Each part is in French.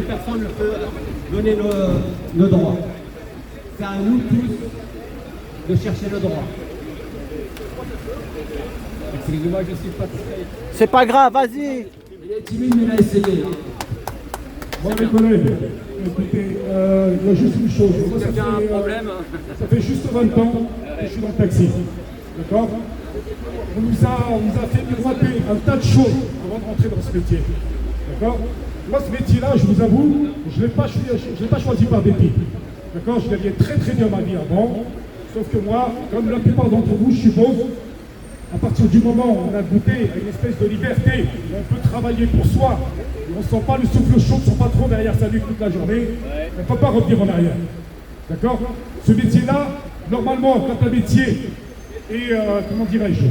Personne ne peut donner le droit. C'est à nous tous de chercher le droit. Excusez-moi, je suis pas très... C'est pas grave, vas-y. Il est timide, mais il a essayé. Bon, mes collègues, écoutez, il y a juste une chose. Moi, C'est bien un problème. ça fait juste 20 ans que je suis dans le taxi. D'accord? On nous a fait miroiter un tas de choses avant de rentrer dans ce métier. D'accord? Moi, ce métier-là, je vous avoue, je ne l'ai pas choisi par dépit. D'accord? Je gagnais très très bien ma vie avant. Sauf que moi, comme la plupart d'entre vous, je suppose, à partir du moment où on a goûté à une espèce de liberté, où on peut travailler pour soi, et on ne sent pas le souffle chaud de son patron derrière sa nuque toute la journée, on ne peut pas revenir en arrière. D'accord? Ce métier-là, normalement, quand un métier est, comment dirais-je,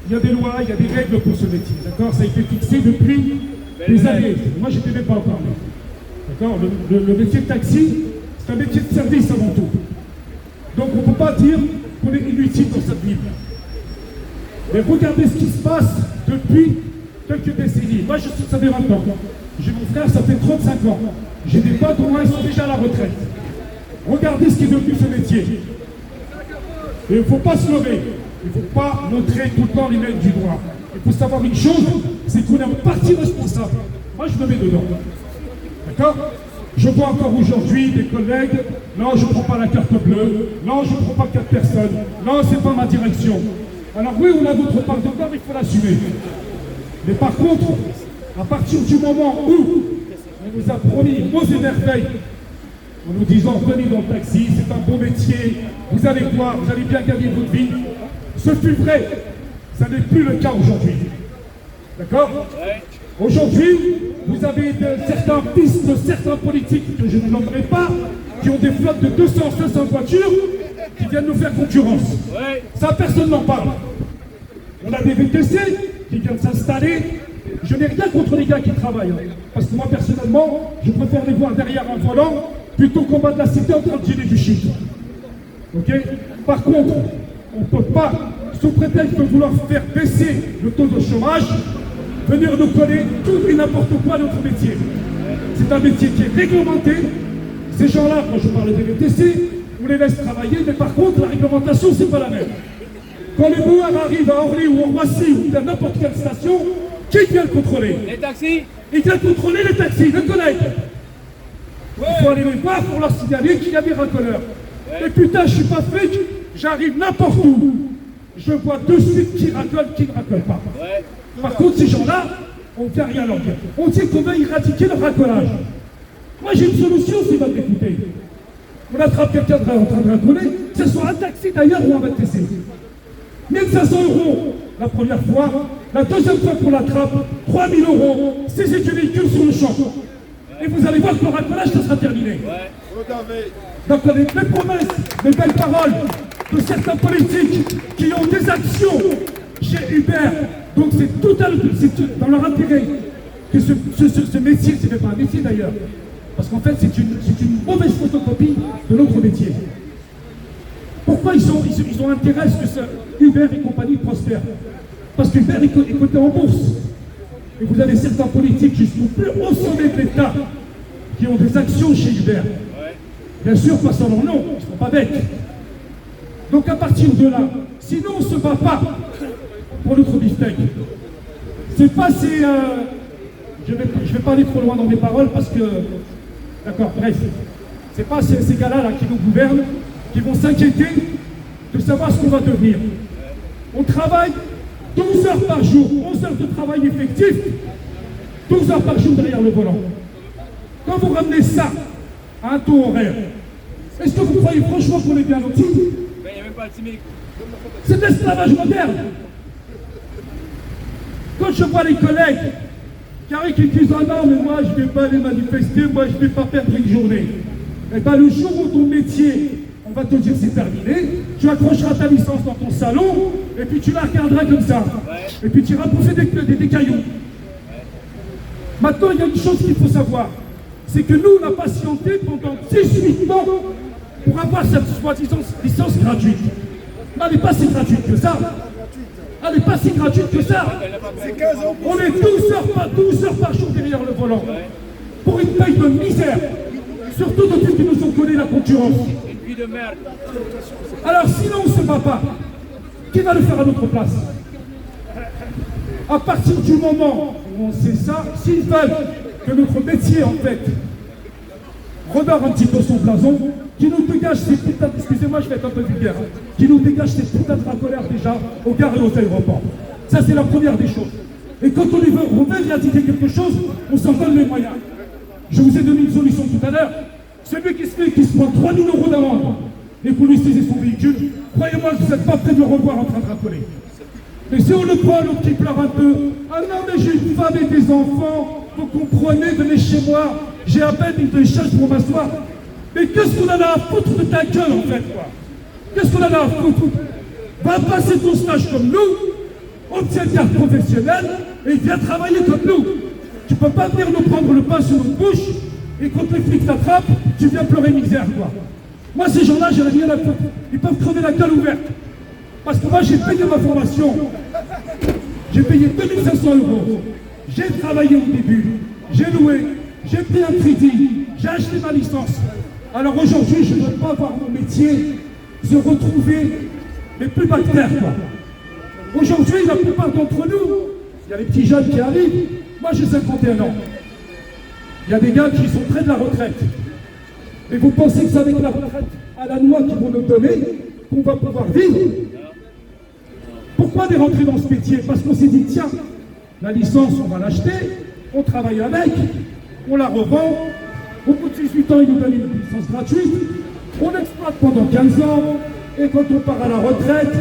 il y a des lois, il y a des règles pour ce métier. D'accord? Ça a été fixé depuis des années. Moi, je n'étais même pas encore né. D'accord? Le métier de taxi, c'est un métier de service avant tout. Donc, on ne peut pas dire qu'on est inutile dans cette ville. Mais regardez ce qui se passe depuis quelques décennies. Moi, je suis ça fait 20 ans. J'ai mon frère, ça fait 35 ans. J'ai des potes, au moins, ils sont déjà à la retraite. Regardez ce qui est devenu ce métier. Et il ne faut pas se leurrer. Il ne faut pas montrer tout le temps les mains du doigt. Il faut savoir une chose, c'est qu'on est en partie responsable. Moi, je me mets dedans. D'accord? Je vois encore aujourd'hui des collègues, non, je ne prends pas la carte bleue, non, je ne prends pas 4 personnes, non, ce n'est pas ma direction. Alors oui, on a notre part de corps, il faut l'assumer. Mais par contre, à partir du moment où on nous a promis mots et merveilles, en nous disant venez dans le taxi, c'est un bon métier, vous allez voir, vous allez bien gagner votre vie, ce fut vrai, ça n'est plus le cas aujourd'hui. D'accord? Aujourd'hui, vous avez certains fils de certains politiques que je ne nommerai pas, qui ont des flottes de 200, 500 voitures, qui viennent nous faire concurrence. Ça, personne n'en parle. On a des VTC qui viennent s'installer. Je n'ai rien contre les gars qui travaillent. Parce que moi, personnellement, je préfère les voir derrière un volant plutôt qu'en bas de la cité en train de gêner du shit. Ok? Par contre, on ne peut pas, sous prétexte de vouloir faire baisser le taux de chômage, venir nous coller tout et n'importe quoi à notre métier. C'est un métier qui est réglementé. Ces gens-là, quand je parle des VTC, on les laisse travailler, mais par contre, la réglementation, c'est pas la même. Quand les boueurs arrivent à Orly ou à Roissy ou à n'importe quelle station, qui vient le contrôler? Les taxis? Il vient contrôler les taxis, les collègues. Il faut aller les voir pour leur signaler qu'il y a des racoleurs. Et putain, je suis pas fake, j'arrive n'importe où. Je vois de suite qui racole, qui ne racole pas. Par contre, ces gens-là, on ne vient rien leur dire. On dit qu'on veut éradiquer le racolage. Moi, j'ai une solution s'ils veulent m'écouter. On attrape quelqu'un en train de racoler, que ce soit un taxi d'ailleurs ou un VTC. 1500 € la première fois, la deuxième fois qu'on l'attrape, 3000 €, saisir du véhicule sur le champ. Et vous allez voir que le racolage, ça sera terminé. Donc les promesses, les belles paroles de certains politiques qui ont des actions chez Uber, donc c'est tout dans leur intérêt que ce métier, ce n'est pas un métier d'ailleurs, parce qu'en fait c'est une mauvaise photocopie de notre métier. Pourquoi ils ont intérêt à ce que Uber et compagnie prospèrent? Parce qu'Uber est coté en bourse. Et vous avez certains politiques jusqu'au plus haut sommet de l'État qui ont des actions chez Uber. Bien sûr, pas sans leur nom, ils ne sont pas bêtes. Donc à partir de là, sinon on ne se bat pas pour notre beefsteak. C'est pas ces... je vais pas aller trop loin dans mes paroles parce que... D'accord, bref. C'est pas ces gars-là qui nous gouvernent qui vont s'inquiéter de savoir ce qu'on va devenir. On travaille 12 heures par jour, 11 heures de travail effectif, 12 heures par jour derrière le volant. Quand vous ramenez ça à un taux horaire, est-ce que vous croyez franchement qu'on est bien lotis? Il n'y a même pas le SMIC. C'est de l'esclavage moderne. Quand je vois les collègues qui disent « Ah non, mais moi je ne vais pas aller manifester, moi je ne vais pas perdre une journée », eh bien le jour où ton métier, on va te dire c'est terminé, tu accrocheras ta licence dans ton salon, et puis tu la regarderas comme ça. Et puis tu iras bouffer des cailloux. Maintenant, il y a une chose qu'il faut savoir, c'est que nous, on a patienté pendant 18 ans pour avoir cette soi-disant licence gratuite. Mais elle n'est pas si gratuite que ça. Elle n'est pas si gratuite que ça. C'est 15 ans. On est 12 heures par jour derrière le volant. pour une paye de misère, surtout depuis qu'ils nous ont collé la concurrence. Une vie de merde. Alors sinon on ne se bat pas, qui va le faire à notre place? À partir du moment où on sait ça, s'ils veulent que notre métier en fait redore un petit peu son blason, qui nous dégage ces putains, excusez-moi je vais être un peu vulgaire, hein, qui nous dégage ces putains de racolères déjà aux gares et aux aéroports. Ça c'est la première des choses. Et quand on veut réindiquer quelque chose, on s'en donne les moyens. Je vous ai donné une solution tout à l'heure. Celui qui se prend 3 000 € d'amende et pour lui saisir son véhicule, croyez-moi que vous n'êtes pas prêt de le revoir en train de racoler. Mais si on le prend, l'autre qui pleure un peu, ah non mais j'ai une femme et des enfants, vous comprenez, venez chez moi, j'ai à peine une chaise pour m'asseoir. Mais qu'est-ce qu'on en a à foutre de ta gueule en fait, quoi? Qu'est-ce qu'on en a à foutre? Va passer ton stage comme nous, obtiens une carte professionnelle et viens travailler comme nous. Tu peux pas venir nous prendre le pain sur notre bouche et quand les flics t'attrapent, tu viens pleurer misère, quoi. Moi, ces gens-là, j'en ai rien à foutre. Ils peuvent crever la gueule ouverte. Parce que moi, j'ai payé ma formation. J'ai payé 2 500 €. J'ai travaillé au début. J'ai loué. J'ai pris un crédit. J'ai acheté ma licence. Alors aujourd'hui, je ne veux pas voir mon métier se retrouver les plus bactères, quoi. Aujourd'hui, la plupart d'entre nous, il y a les petits jeunes qui arrivent. Moi, j'ai 51 ans. Il y a des gars qui sont près de la retraite. Et vous pensez que c'est avec la retraite à la noix qu'ils vont nous donner qu'on va pouvoir vivre? Pourquoi on est rentré dans ce métier? Parce qu'on s'est dit, tiens, la licence, on va l'acheter, on travaille avec, on la revend, au bout de 18 ans, ils nous donnent une licence gratuite, on exploite pendant 15 ans, et quand on part à la retraite,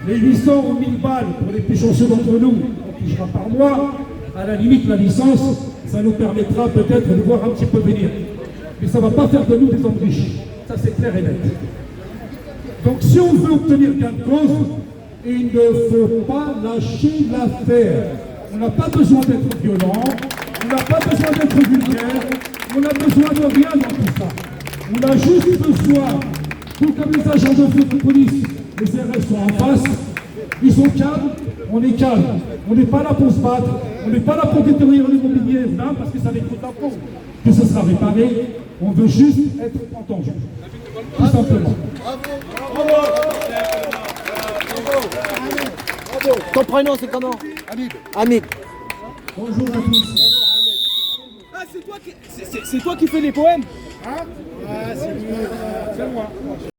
les 800 ou 1000 balles pour les plus chanceux d'entre nous, on touchera par mois, à la limite, la licence, ça nous permettra peut-être de voir un petit peu venir. Mais ça ne va pas faire de nous des hommes riches. Ça, c'est clair et net. Donc, si on veut obtenir gain de cause, il ne faut pas lâcher l'affaire. On n'a pas besoin d'être violent, on n'a pas besoin d'être vulgaire, on n'a besoin de rien dans tout ça. On a juste besoin, tout comme les agents de police, les RS sont en face, ils sont calmes, on est calme. On n'est pas là pour se battre, on n'est pas là pour détruire l'immobilier, non, parce que ça les coûte d'impôt, que ça sera réparé, on veut juste être entendu. Tout simplement. Ton prénom c'est comment? Hamid. Bonjour à tous. Ah, c'est toi qui fais les poèmes? Hein? C'est moi.